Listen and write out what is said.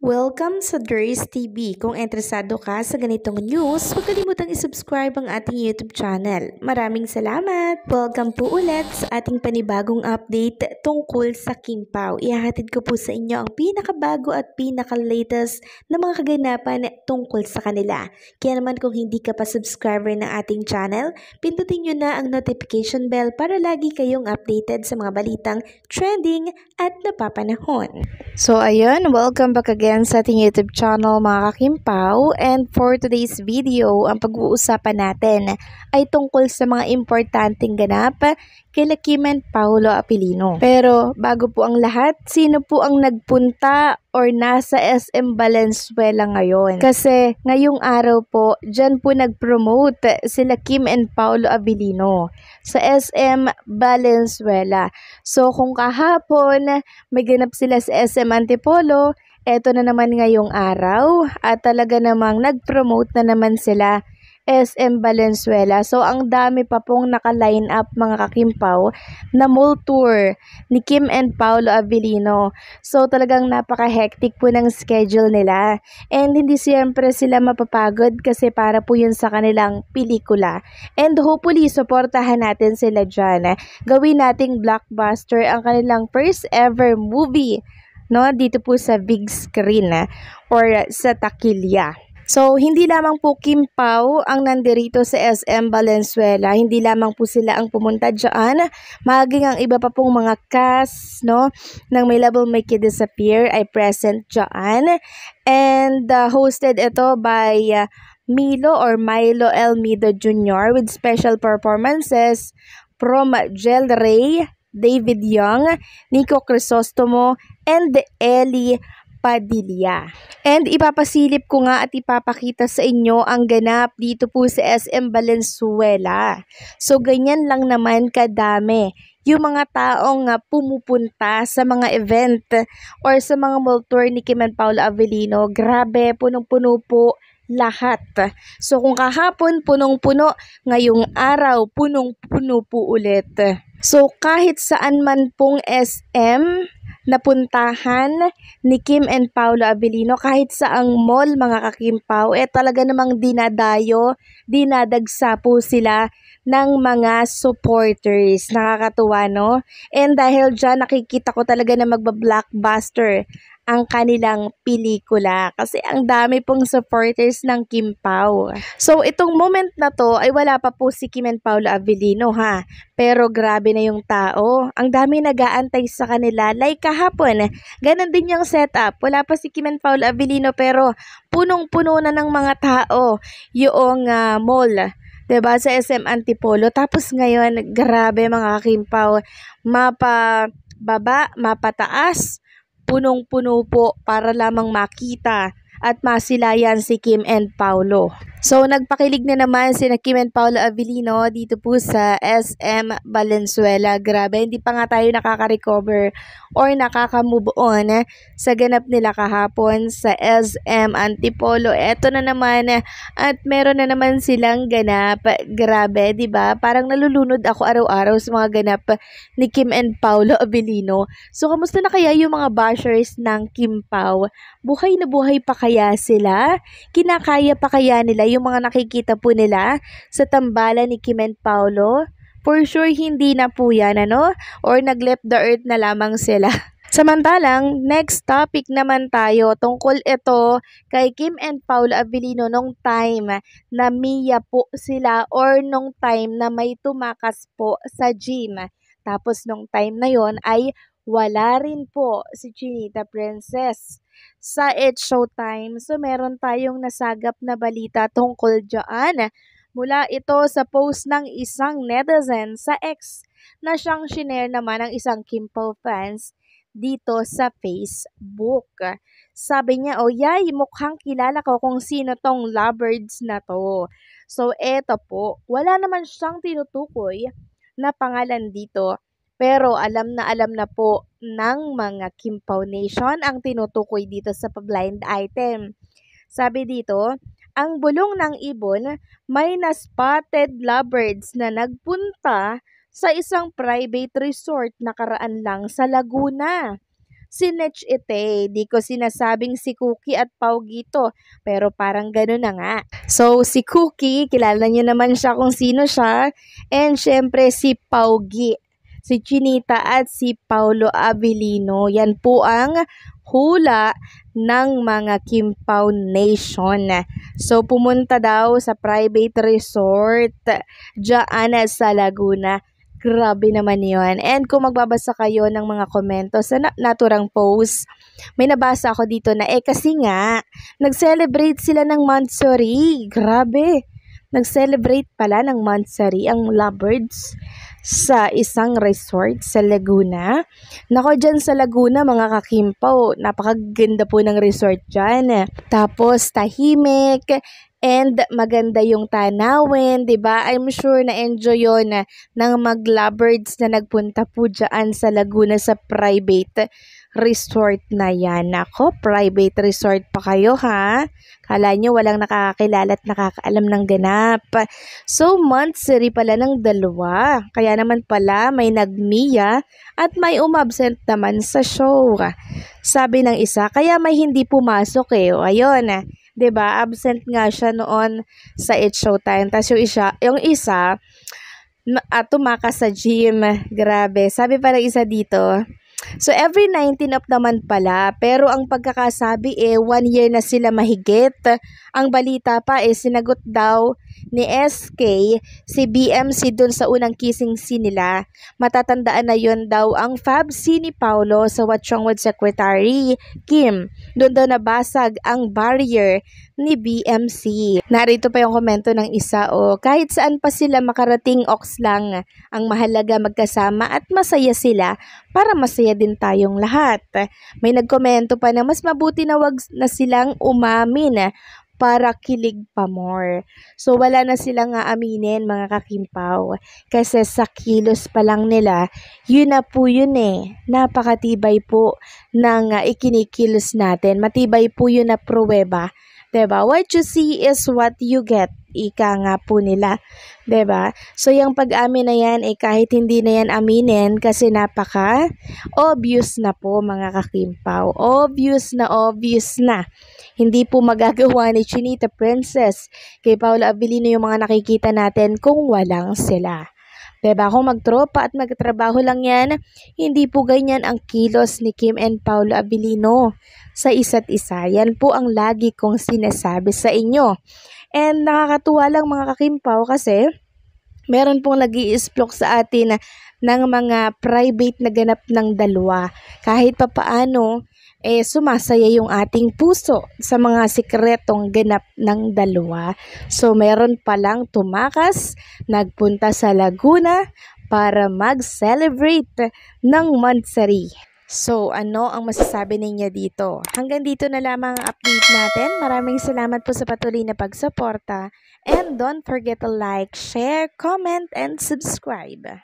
Welcome sa Durs TV. Kung interesado ka sa ganitong news, huwag kalimutang isubscribe ang ating YouTube channel. Maraming salamat! Welcome po ulit sa ating panibagong update tungkol sa King Pao. Ihahatid ko po sa inyo ang pinakabago at pinaka-latest na mga kaganapan tungkol sa kanila. Kaya naman kung hindi ka pa subscriber ng ating channel, pindutin nyo na ang notification bell para lagi kayong updated sa mga balitang trending at napapanahon. So ayun, welcome back again sa ating YouTube channel mga kakimpaw, and for today's video, ang pag-uusapan natin ay tungkol sa mga importanteng ganap kila Kim and Paolo Abilino. Pero bago po ang lahat, sino po ang nagpunta or nasa SM Valenzuela ngayon? Kasi ngayong araw po, dyan po nag-promote sila Kim and Paolo Abilino sa SM Valenzuela. So kung kahapon may ganap sila sa SM Antipolo, eto na naman ngayong araw at talaga namang nag-promote na naman sila SM Valenzuela. So ang dami pa pong naka-line up mga kakimpaw na mall tour ni Kim and Paolo Abilino. So talagang napaka-hectic po ng schedule nila. And hindi siyempre sila mapapagod kasi para po yun sa kanilang pelikula. And hopefully supportahan natin sila dyan. Gawin nating blockbuster ang kanilang first ever movie, no, dito po sa big screen or sa takilya. So, hindi lamang po Kim Pao ang nandirito sa SM Valenzuela. Hindi lamang po sila ang pumunta dyan. Maging ang iba pa pong mga cast, no, ng My Love Will Make You Disappear ay present dyan. And hosted ito by Milo Almeida Jr. with special performances from Jel Ray, David Young, Nico Crisostomo, and Ellie Padilla. And ipapasilip ko nga at ipapakita sa inyo ang ganap dito po sa SM Valenzuela. So ganyan lang naman kadami yung mga taong pumupunta sa mga event or sa mga mall tour ni Kim and Paolo Abilino. Grabe, punong-puno po lahat. So kung kahapon punong-puno, ngayong araw punong-puno po ulit. So kahit saan man pong SM napuntahan ni Kim and Paolo Abilino, kahit saang mall mga kakimpaw, talaga namang dinadagsa po sila ng mga supporters. Nakakatuwa, no? And dahil dyan, nakikita ko talaga na magba-blockbuster ang kanilang pelikula kasi ang dami pong supporters ng Kim Pao. So itong moment na to ay wala pa po si Kim and Paolo Abilino ha, pero grabe na yung tao, ang dami nag-aantay sa kanila. Like kahapon, ganun din yung setup, wala pa si Kim and Paolo Abilino pero punong-puno na ng mga tao yung mall, diba, sa SM Antipolo. Tapos ngayon, grabe mga kakimpaw, mapababa, mapataas, punong-puno po para lamang makita at masilayan si Kim and Paolo. So, nagpakilig na naman sina Kim and Paolo Abilino dito po sa SM Valenzuela. Grabe, hindi pa nga tayo nakaka-recover or nakaka-move on sa ganap nila kahapon sa SM Antipolo. Eto na naman at meron na naman silang ganap. Grabe, di ba? Parang nalulunod ako araw-araw sa mga ganap ni Kim and Paolo Abilino. So, kamusta na kaya yung mga bashers ng Kim Pao? Buhay na buhay pa kaya sila? Kinakaya pa kaya nila yung mga nakikita po nila sa tambalan ni Kim and Paolo? For sure, hindi na po yan, ano? Or nag-left the earth na lamang sila. Samantalang, next topic naman tayo. Tungkol ito kay Kim and Paolo Abilino nung time na Mia po sila or nung time na may tumakas po sa gym. Tapos nung time na yon ay wala rin po si Chinita Princess sa It's Showtime. So meron tayong nasagap na balita tungkol dyan. Mula ito sa post ng isang netizen sa X na siyang shinare naman ng isang Kim Pao fans dito sa Facebook. Sabi niya, "Oh yay, mukhang kilala ko kung sino tong lovebirds na to." So eto po, wala naman siyang tinutukoy na pangalan dito. Pero alam na po ng mga Kim Pao Nation ang tinutukoy dito sa blind item. Sabi dito, ang bulong ng ibon, may na-spotted lovebirds na nagpunta sa isang private resort nakaraan lang sa Laguna. Sinetch ite, di ko sinasabing si Cookie at Paugi to, pero parang gano'n na nga. So, si Cookie, kilala niyo naman siya kung sino siya, and syempre si Paugi, si Chinita at si Paulo Abilino. Yan po ang hula ng mga Kimpaw Nation. So, pumunta daw sa private resort dyan sa Laguna. Grabe naman yon. And kung magbabasa kayo ng mga komento sa naturang post, may nabasa ako dito na kasi nga, nag-celebrate sila ng Montsori. Grabe. Nag-celebrate pala ng Montsori ang lovebirds sa isang resort sa Laguna. Nako, dyan sa Laguna, mga kakimpaw, napakaganda po ng resort dyan. Tapos, tahimik, and maganda yung tanawin, 'di ba? I'm sure na enjoy yon ng mag-lovebirds na nagpunta po dyan sa Laguna sa private resort na yan. Nako, private resort pa kayo, ha? Kala nyo walang nakakakilala at nakakaalam ng ganap. So, monthsary pala ng dalawa. Kaya naman pala may nagmiya at may umabsent naman sa show. Sabi ng isa, kaya may hindi pumasok O, ayun, 'di ba? Absent nga siya noon sa It's Showtime. Tapos yung isa tumakas sa gym. Grabe. Sabi pa ng isa dito, so every 19 up naman pala, pero ang pagkakasabi 1 year na sila mahigit. Ang balita pa sinagot daw ni SK si BMC dun sa unang kissing scene nila. Matatandaan na yon daw ang fab scene ni Paulo sa What's Wrong with Secretary Kim. Doon daw nabasag ang barrier ni BMC. Narito pa yung komento ng isa, kahit saan pa sila makarating, ox lang. Ang mahalaga magkasama at masaya sila para masaya din tayong lahat. May nagkomento pa na mas mabuti na wag na silang umamin para kilig pa more. So, wala na silang aaminin, mga kakimpaw. Kasi sa kilos pa lang nila, yun na po yun Napakatibay po ng ikinikilos natin. Matibay po yun na pruweba. 'Di ba? What you see is what you get. Ika nga po nila. 'Di ba? So, yung pag-amin na yan, kahit hindi na yan aminin kasi napaka-obvious na po, mga kakimpaw. Obvious na. Hindi po magagawa ni Chinita Princess kay Paula Abilino yung mga nakikita natin kung walang sila. 'Di ba? Kung magtropa at magtrabaho lang yan, hindi po ganyan ang kilos ni Kim and Paula Abilino sa isa't isa. Yan po ang lagi kong sinasabi sa inyo. And nakakatuwa lang, mga kakimpaw, kasi meron pong nag-i-explore sa atin ng mga private na ganap ng dalawa. Kahit papaano, sumasaya yung ating puso sa mga sikretong ganap ng dalawa. So, meron palang tumakas, nagpunta sa Laguna para mag-celebrate ng monthsary. So, ano ang masasabi ninyo dito? Hanggang dito na lamang ang update natin. Maraming salamat po sa patuloy na pagsuporta. And don't forget to like, share, comment, and subscribe.